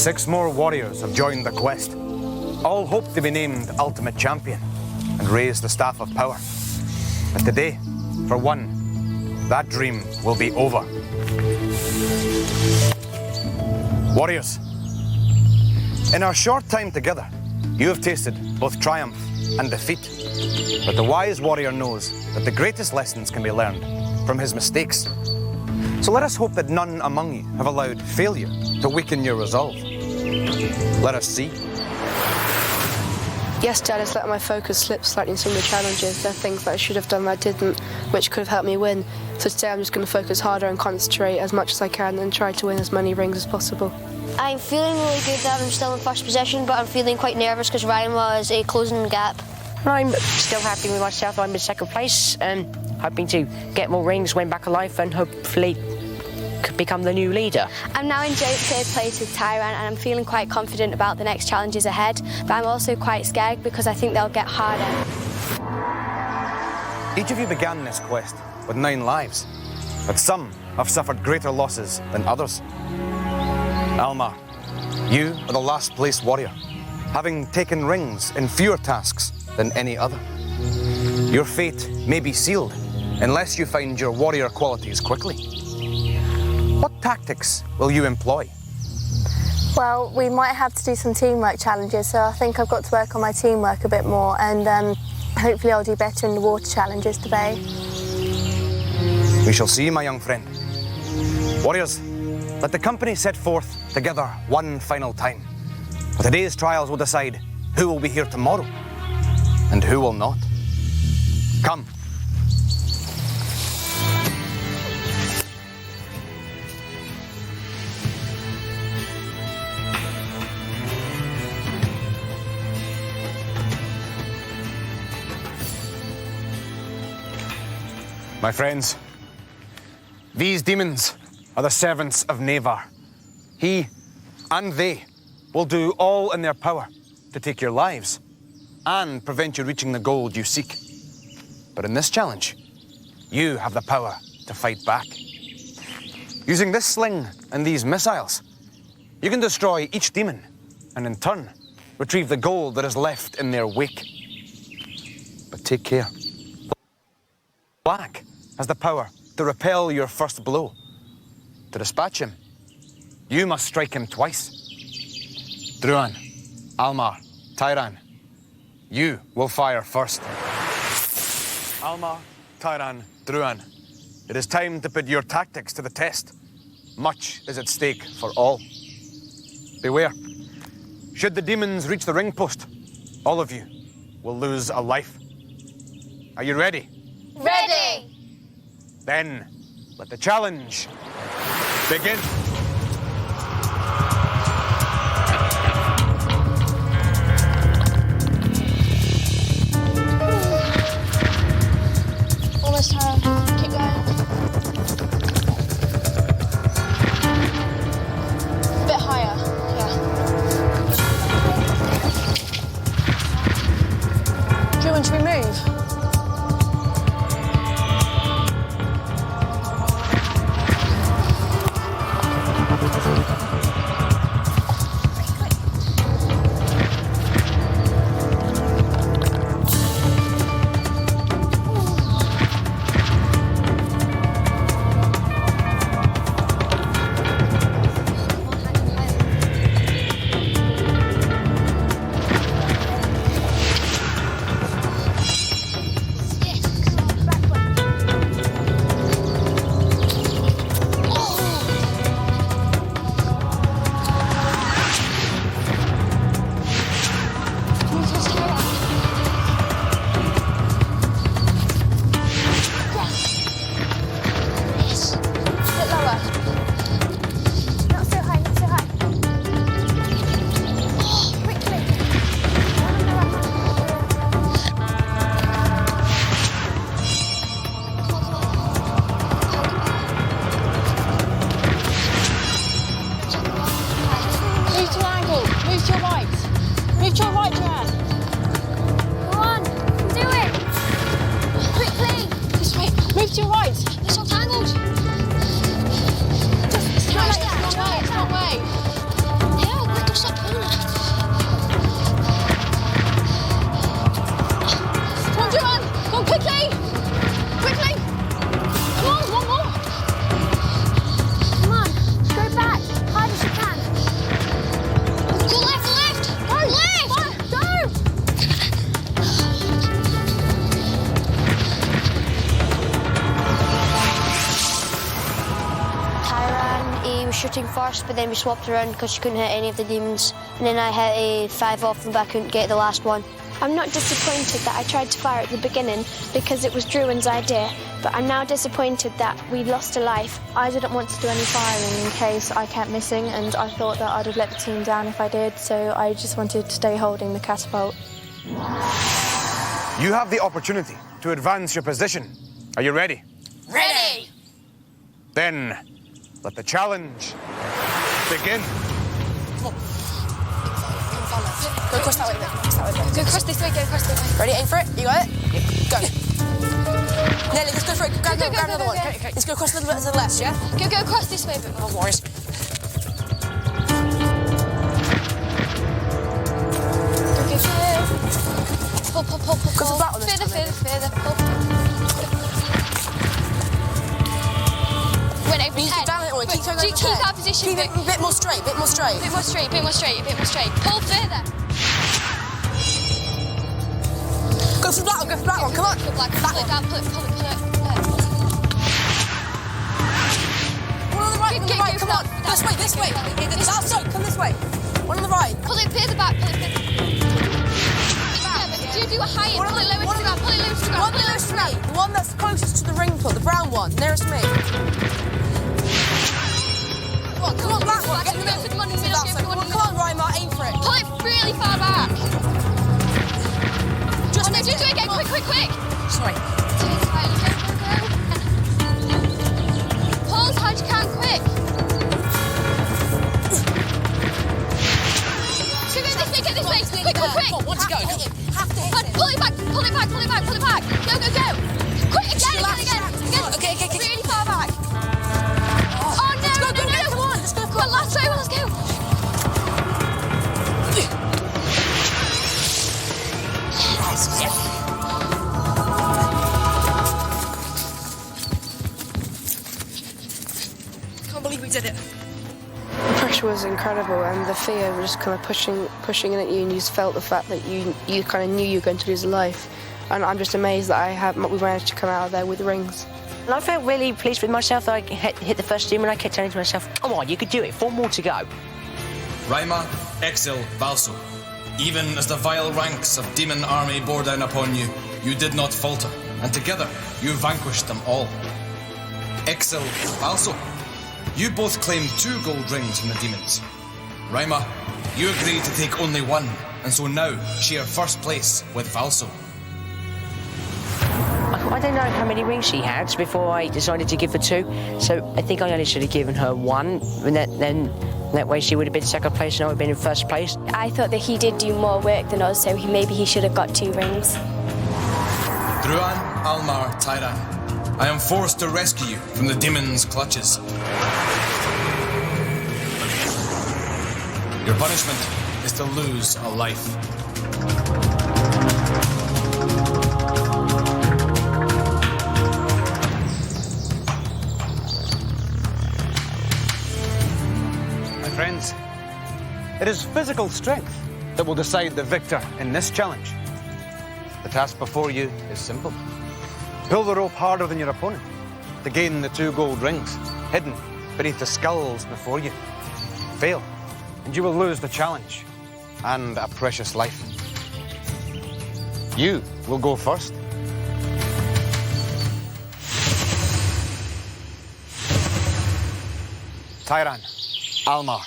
6 more warriors have joined the quest. All hope to be named Ultimate Champion and raise the Staff of Power. But today, for one, that dream will be over. Warriors, in our short time together, you have tasted both triumph and defeat. But the wise warrior knows that the greatest lessons can be learned from his mistakes. So let us hope that none among you have allowed failure to weaken your resolve. Let us see. Yes, Dad, it's let my focus slip slightly in some of the challenges. There are things that I should have done that I didn't, which could have helped me win. So today I'm just going to focus harder and concentrate as much as I can and try to win as many rings as possible. I'm feeling really good that I'm still in first position, but I'm feeling quite nervous because Ryan was closing the gap. I'm still happy with myself. I'm in second place and hoping to get more rings, win back a life and hopefully could become the new leader. I'm now in joint third place with Tyran and I'm feeling quite confident about the next challenges ahead, but I'm also quite scared because I think they'll get harder. Each of you began this quest with 9 lives, but some have suffered greater losses than others. Almar, you are the last place warrior, having taken rings in fewer tasks than any other. Your fate may be sealed unless you find your warrior qualities quickly. What tactics will you employ? Well, we might have to do some teamwork challenges, so I think I've got to work on my teamwork a bit more and hopefully I'll do better in the water challenges today. We shall see, my young friend. Warriors, let the company set forth together one final time. For today's trials will decide who will be here tomorrow and who will not. Come. My friends, these demons are the servants of Navar. He and they will do all in their power to take your lives and prevent you reaching the goal you seek. But in this challenge, you have the power to fight back. Using this sling and these missiles, you can destroy each demon and in turn, retrieve the gold that is left in their wake. But take care. Black has the power to repel your first blow. To dispatch him, you must strike him twice. Druan, Almar, Tyran, you will fire first. Almar, Tyran, Druan, it is time to put your tactics to the test. Much is at stake for all. Beware. Should the demons reach the ring post, all of you will lose a life. Are you ready? Ready! Then, let the challenge begin. Almost time. Keep going. A bit higher. Yeah. Drew, should we move? shooting first, but then we swapped around because she couldn't hit any of the demons. And then I hit a 5 off them, but I couldn't get the last one. I'm not disappointed that I tried to fire at the beginning because it was Druin's idea, but I'm now disappointed that we lost a life. I didn't want to do any firing in case I kept missing, and I thought that I'd have let the team down if I did, so I just wanted to stay holding the catapult. You have the opportunity to advance your position. Are you ready? Ready! Then, let the challenge begin. Go across that way, then. Go across this way, go across this way. Ready, aim for it. You got it? Go. Nelly, let's go for it. Grab another one. Okay. Let's go across a little bit to the left, yeah? Go across this way a bit more. No worries. Okay, pull. Go for that one. Further. Pull. Went over his head. Keep that position. Keep it a bit more straight, bit more straight. Bit more straight. Pull further. Go for that one, come on. Pull it down, pull it. One on the right, come on. This way. Outside, come this way. One on the right. Pull it further back, Do a high pull it lower to the ground, One nearest to me, the one that's closest to the ring pull, the brown one, nearest to me. Come on, that one, get in the middle. Come on, Rymar, aim for it. Pull it really far back. Do it again, quick. Sorry. Do it slightly, go. Pull as hard as you can, quick. Get this way, quick. Want to go. Pull it back. Go. Quick, again. Okay. Really far back. Oh, no. Come on, let's go. Come on, last try, let's go. Yes. Can't believe we did it. The pressure was incredible, and the fear was just kind of pushing in at you, and you just felt the fact that you kind of knew you were going to lose a life. And I'm just amazed that we managed to come out of there with rings. And I felt really pleased with myself that I hit the first demon. I kept telling to myself, come on, you could do it, 4 more to go. Rymar, Exil, Valso. Even as the vile ranks of demon army bore down upon you, you did not falter, and together you vanquished them all. Exil, Valso. You both claimed 2 gold rings from the demons. Rymar, you agreed to take only 1, and so now share first place with Valso. I don't know how many rings she had before I decided to give her 2, so I think I only should have given her 1, and then that way she would have been second place and I would have been in first place. I thought that he did do more work than us, so maybe he should have got 2 rings. Druan, Almar, Tyran, I am forced to rescue you from the demon's clutches. Your punishment is to lose a life. My friends, it is physical strength that will decide the victor in this challenge. The task before you is simple. Pull the rope harder than your opponent to gain the 2 gold rings hidden beneath the skulls before you. Fail, and you will lose the challenge and a precious life. You will go first. Tyran, Almar,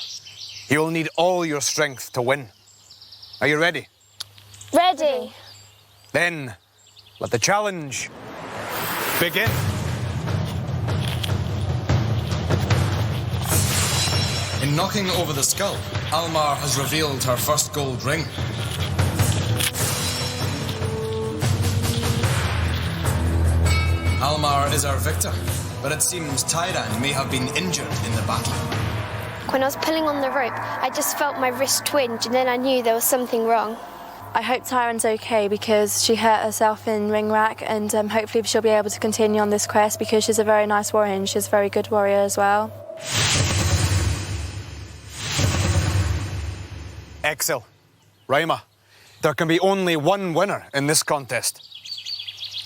you will need all your strength to win. Are you ready? Ready. Then, let the challenge begin. In knocking over the skull, Almar has revealed her first gold ring. Almar is our victor, but it seems Tyran may have been injured in the battle. When I was pulling on the rope, I just felt my wrist twinge, and then I knew there was something wrong. I hope Tyran's okay because she hurt herself in ring rack, and hopefully she'll be able to continue on this quest because she's a very nice warrior and she's a very good warrior as well. Exil, Rymar, there can be only 1 winner in this contest.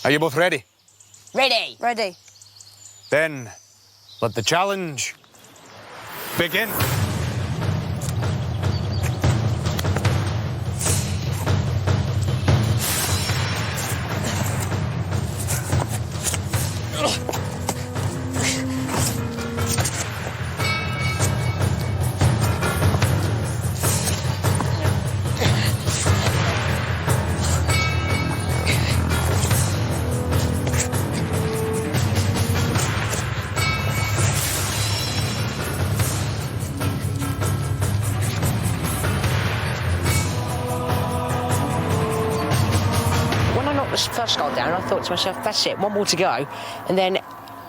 Are you both ready? Ready. Ready. Then, let the challenge Begin. First got down, I thought to myself, that's it, one more to go. And then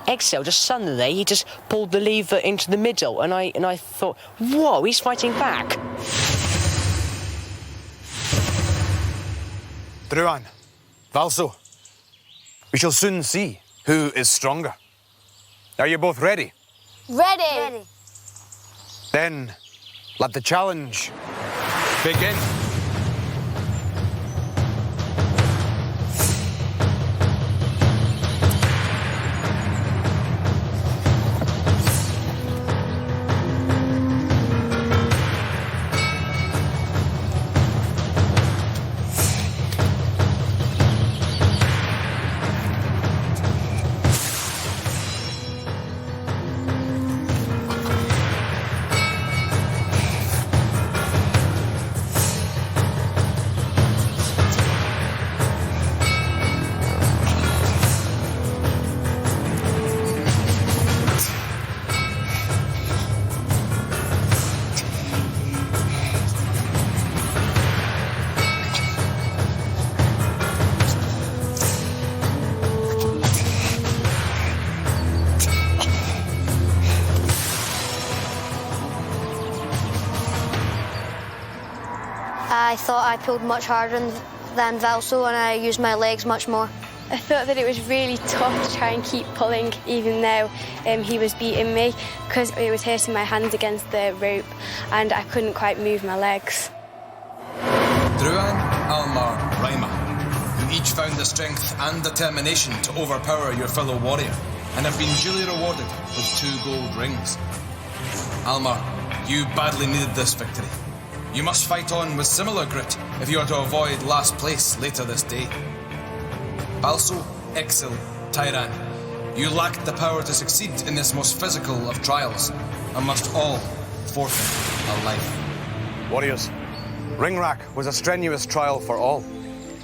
Excel just suddenly, he just pulled the lever into the middle, and I thought, whoa, he's fighting back. Druan, Valso, we shall soon see who is stronger. Are you both ready? Ready. Then let the challenge begin. I thought I pulled much harder than Valso, and I used my legs much more. I thought that it was really tough to try and keep pulling, even though he was beating me, because it was hurting my hands against the rope and I couldn't quite move my legs. Druan, Almar, Raima, you each found the strength and determination to overpower your fellow warrior and have been duly rewarded with 2 gold rings. Almar, you badly needed this victory. You must fight on with similar grit if you are to avoid last place later this day. Balso, Exil, Tyran, you lacked the power to succeed in this most physical of trials and must all forfeit a life. Warriors, ring rack was a strenuous trial for all,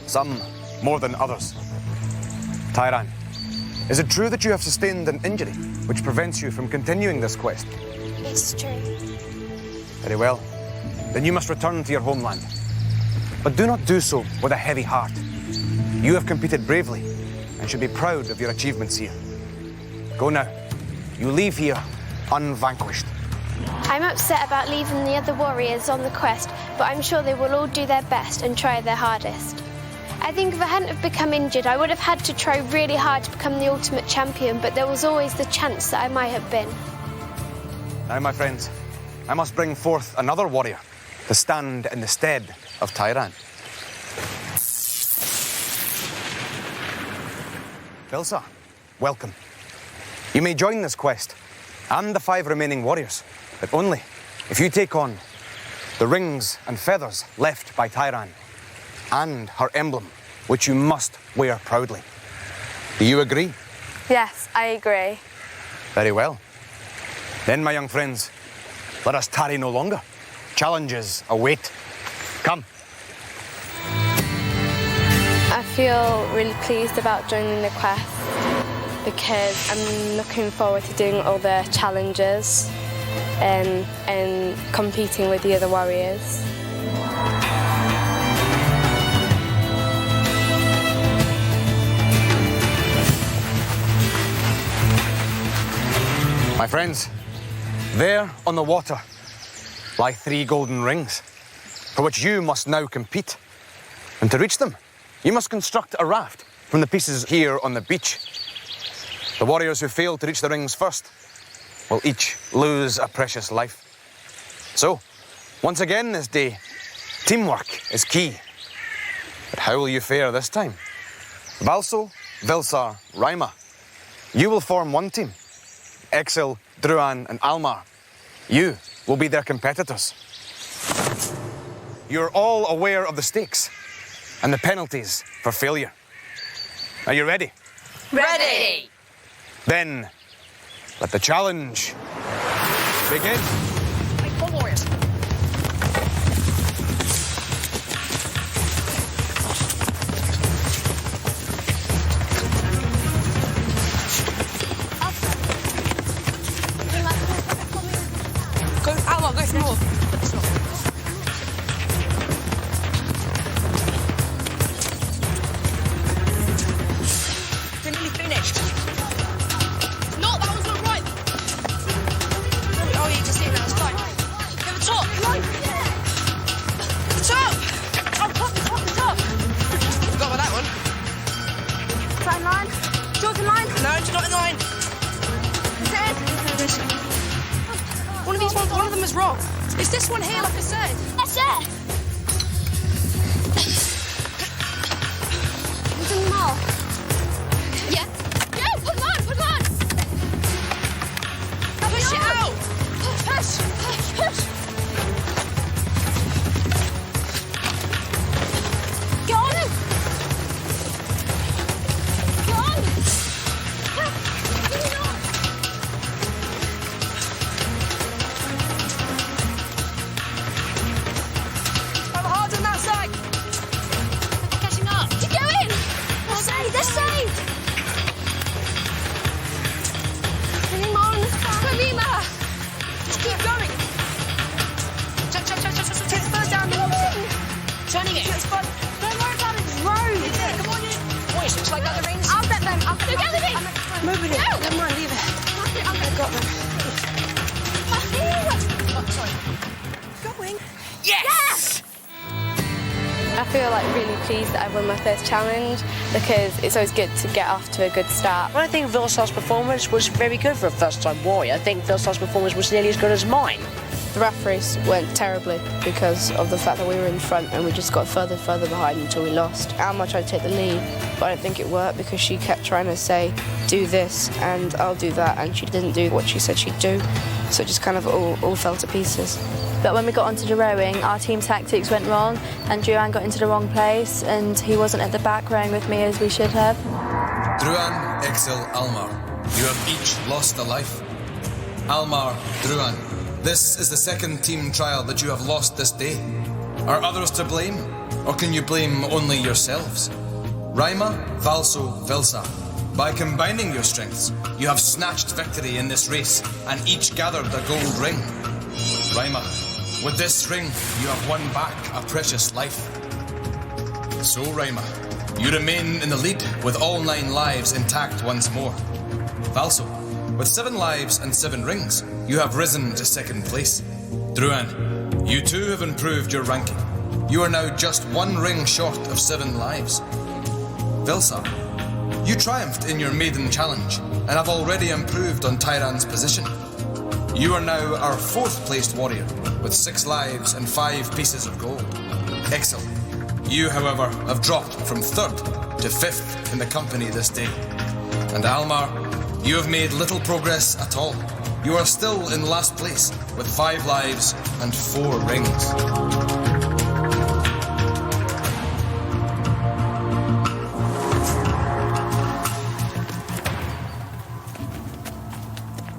some more than others. Tyran, is it true that you have sustained an injury which prevents you from continuing this quest? It's true. Very well. Then you must return to your homeland. But do not do so with a heavy heart. You have competed bravely and should be proud of your achievements here. Go now. You leave here unvanquished. I'm upset about leaving the other warriors on the quest, but I'm sure they will all do their best and try their hardest. I think if I hadn't have become injured, I would have had to try really hard to become the ultimate champion, but there was always the chance that I might have been. Now, my friends, I must bring forth another warrior to stand in the stead of Tyran. Vilsa, welcome. You may join this quest and the 5 remaining warriors, but only if you take on the rings and feathers left by Tyran and her emblem, which you must wear proudly. Do you agree? Yes, I agree. Very well. Then, my young friends, let us tarry no longer. Challenges await. Come. I feel really pleased about joining the quest because I'm looking forward to doing all the challenges and competing with the other warriors. My friends, there on the water lie 3 golden rings, for which you must now compete. And to reach them, you must construct a raft from the pieces here on the beach. The warriors who fail to reach the rings first will each lose a precious life. So, once again this day, teamwork is key. But how will you fare this time? Valso, Vilsar, Raima, you will form one team. Exil, Druan and Almar, You will be their competitors. You're all aware of the stakes and the penalties for failure. Are you ready? Ready! Then, let the challenge begin. Come on, Warriors. Go, Alma, go through more. We're nearly finished. No, that was not right. Oh, you can see it now, it's fine. Go the top. Come on. The top! Oh, the top! Forgot about that one. Is that in line? George in line? No, it's not in line. Is it? One of these ones, one of them is wrong. It's this one here, like I said. That's it. It's in the mall. Yeah. Yeah, put them on, put them on. Push it out. Push, push, push. Go on. Go on. I'm hard on that side. Catching up. Keep going. This side, this side. Come on. Kalima. Just keep going. Check. Take the first down. Turning it. It's fun. Don't worry about it, it's road. Yeah, come on in. Boys, looks like other rings. I'll get them. Go get the ring. Moving it. Go. Never mind, leave it. I've got them. Oh, sorry. Going. Yes! I feel like really pleased that I won my first challenge because it's always good to get off to a good start. I think Vilsar's performance was very good for a first-time warrior. I think Vilsar's performance was nearly as good as mine. The ref race went terribly because of the fact that we were in front and we just got further behind until we lost. Alma tried to take the lead, but I don't think it worked because she kept trying to say, do this and I'll do that, and she didn't do what she said she'd do. So it just kind of all fell to pieces. But when we got onto the rowing, our team tactics went wrong and Duran got into the wrong place and he wasn't at the back rowing with me as we should have. Druan, Exil, Almar, you have each lost a life. Almar, Druan, this is the second team trial that you have lost this day. Are others to blame, or can you blame only yourselves? Raima, Valso, Vilsa, by combining your strengths, you have snatched victory in this race and each gathered a gold ring. Raima, with this ring, you have won back a precious life. So, Raima, you remain in the lead with all 9 lives intact once more. Valso, with 7 lives and 7 rings, you have risen to second place. Druan, you too have improved your ranking. You are now just 1 ring short of 7 lives. Vilsa, you triumphed in your maiden challenge and have already improved on Tyran's position. You are now our 4th placed warrior with 6 lives and 5 pieces of gold. Excel, you however have dropped from 3rd to 5th in the company this day. And Almar, you have made little progress at all. You are still in last place with 5 lives and 4 rings.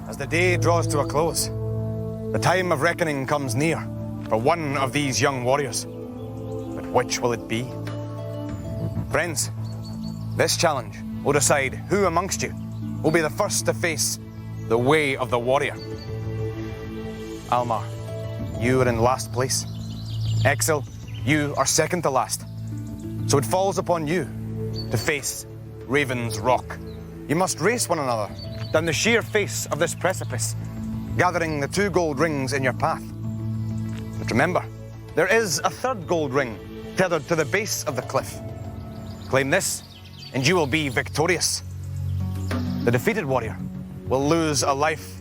As the day draws to a close, the time of reckoning comes near for one of these young warriors. But which will it be? Friends, this challenge will decide who amongst you will be the first to face the way of the warrior. Almar, you are in last place. Exil, you are second to last. So it falls upon you to face Raven's Rock. You must race one another down the sheer face of this precipice, gathering the 2 gold rings in your path. But remember, there is a 3rd gold ring tethered to the base of the cliff. Claim this, and you will be victorious. The defeated warrior will lose a life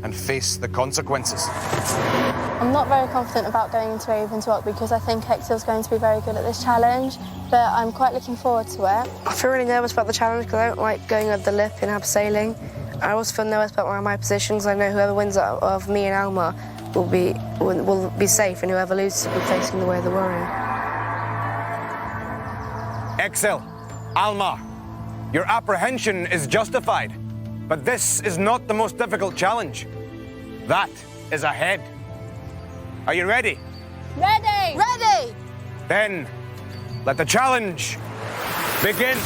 and face the consequences. I'm not very confident about going into Raven's Rock because I think Exil's going to be very good at this challenge, but I'm quite looking forward to it. I feel really nervous about the challenge because I don't like going over the lip in abseiling. I also feel nervous about my positions. I know whoever wins out of me and Alma will be safe, and whoever loses will be facing the Way of the Warrior. Excel, Alma, your apprehension is justified, but this is not the most difficult challenge. That is ahead. Are you ready? Ready! Ready! Then, let the challenge begin.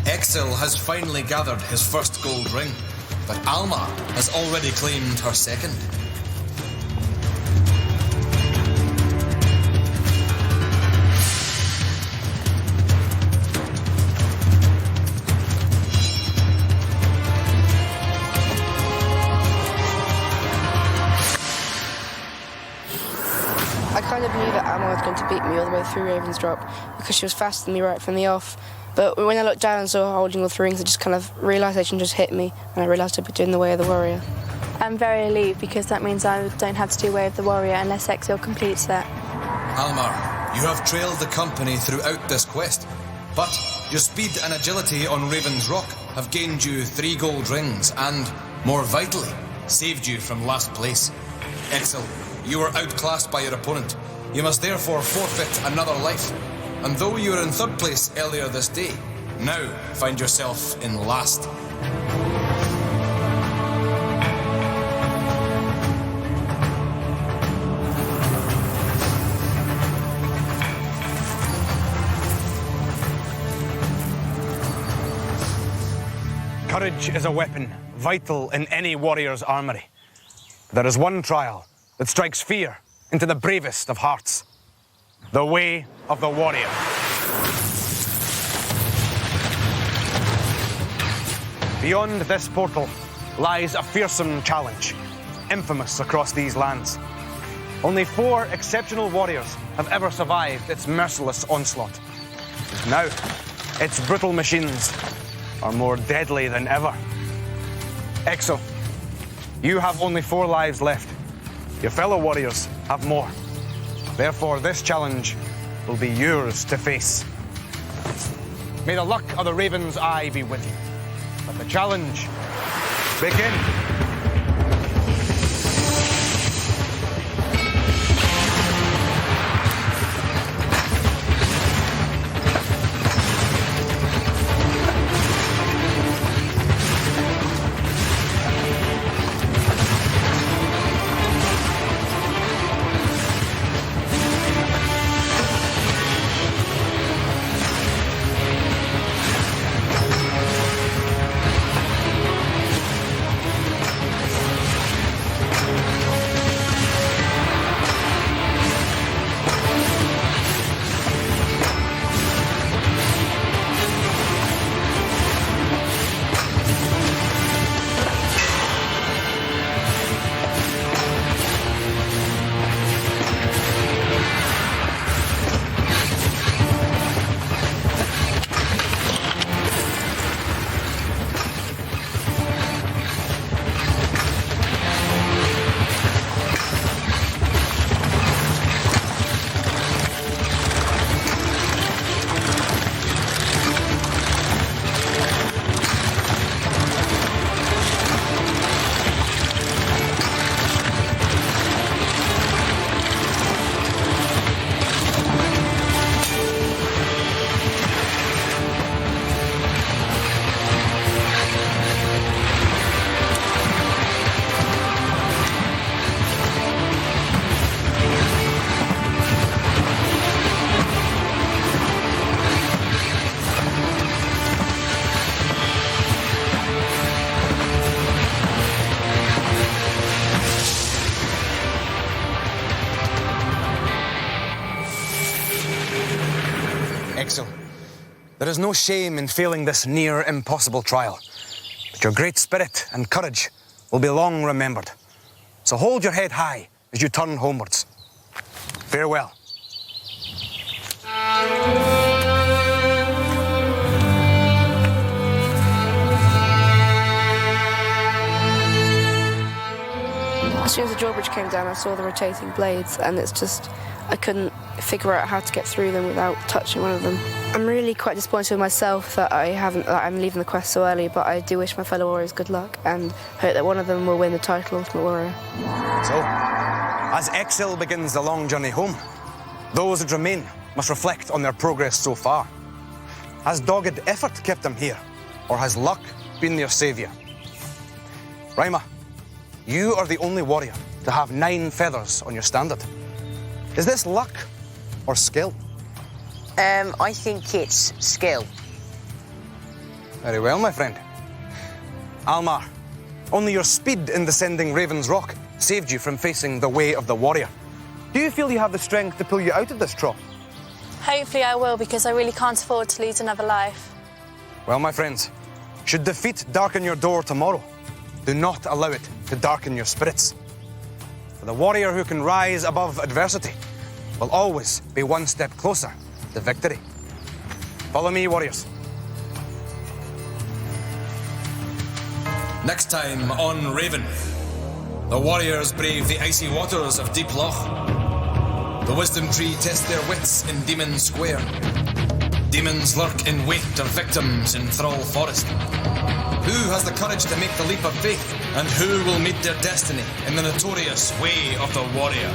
Excel has finally gathered his first gold ring, but Alma has already claimed her second. I kind of knew that Alma was going to beat me all the way through Raven's Drop because she was faster than me right from the off. But when I looked down and saw her holding all three rings, I just kind of realisation just hit me, and I realised I'd be doing the Way of the Warrior. I'm very relieved because that means I don't have to do Way of the Warrior unless Exil completes that. Almar, you have trailed the company throughout this quest, but your speed and agility on Raven's Rock have gained you 3 gold rings and, more vitally, saved you from last place. Excel, you were outclassed by your opponent. You must therefore forfeit another life. And though you were in 3rd place earlier this day, now find yourself in last. Courage is a weapon vital in any warrior's armory. There is one trial that strikes fear into the bravest of hearts. The Way of the Warrior. Beyond this portal lies a fearsome challenge, infamous across these lands. Only 4 exceptional warriors have ever survived its merciless onslaught. Now, its brutal machines are more deadly than ever. Exo, you have only 4 lives left. Your fellow warriors have more. Therefore, this challenge will be yours to face. May the luck of the Raven's Eye be with you. Let the challenge begin. There is no shame in failing this near impossible trial, but your great spirit and courage will be long remembered. So hold your head high as you turn homewards. Farewell. As soon as the drawbridge came down, I saw the rotating blades, and it's just, I couldn't figure out how to get through them without touching one of them. I'm really quite disappointed with myself that I'm leaving the quest so early, but I do wish my fellow warriors good luck and hope that one of them will win the title Ultimate Warrior. So, as Exil begins the long journey home, those that remain must reflect on their progress so far. Has dogged effort kept them here, or has luck been their saviour? Raima, you are the only warrior to have 9 feathers on your standard. Is this luck or skill? I think it's skill. Very well, my friend. Almar, only your speed in descending Raven's Rock saved you from facing the way of the warrior. Do you feel you have the strength to pull you out of this trough? Hopefully I will, because I really can't afford to lose another life. Well, my friends, should defeat darken your door tomorrow, do not allow it to darken your spirits. For the warrior who can rise above adversity will always be one step closer to victory. Follow me, warriors. Next time on Raven, the warriors brave the icy waters of Deep Loch. The Wisdom Tree tests their wits in Demon Square. Demons lurk in wait of victims in Thrall Forest. Who has the courage to make the leap of faith, and who will meet their destiny in the notorious way of the warrior?